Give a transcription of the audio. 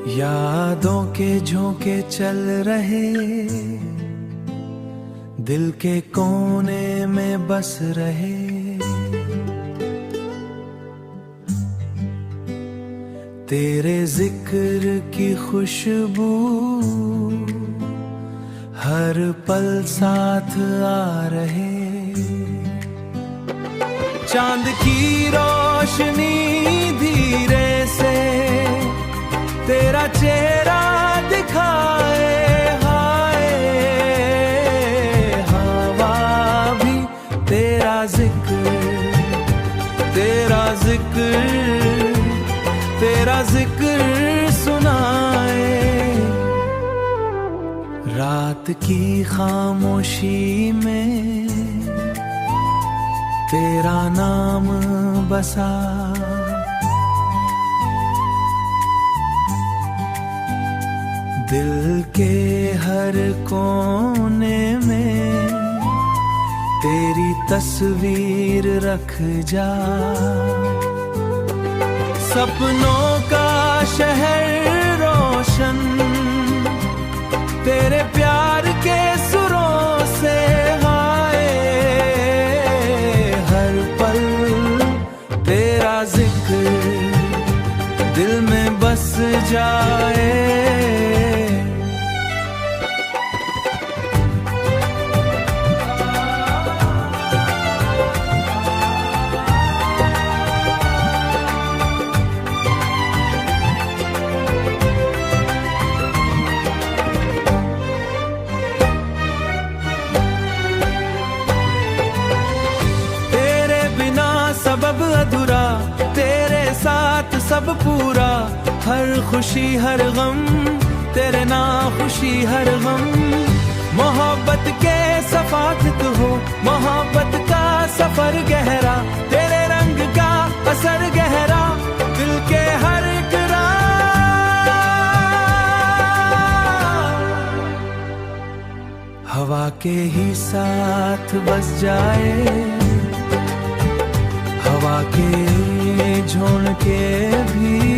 यादों के झोंके चल रहे, दिल के कोने में बस रहे। तेरे जिक्र की खुशबू हर पल साथ आ रहे। चांद की रोशनी धीरे से तेरा चेहरा दिखाए, हाय हवा भी तेरा जिक्र, तेरा जिक्र, तेरा जिक्र सुनाए। रात की खामोशी में तेरा नाम बसा, दिल के हर कोने में तेरी तस्वीर रख जा। सपनों का शहर रोशन तेरे प्यार के सुरों से, हाय हर पल तेरा जिक्र दिल में बस जाए। सबब अधूरा तेरे साथ सब पूरा, हर खुशी हर गम तेरे ना खुशी हर गम। मोहब्बत के सफात तू हो, मोहब्बत का सफर गहरा, तेरे रंग का असर गहरा, दिल के हर एक राह। हवा के ही साथ बस जाए, हवा के झोंके भी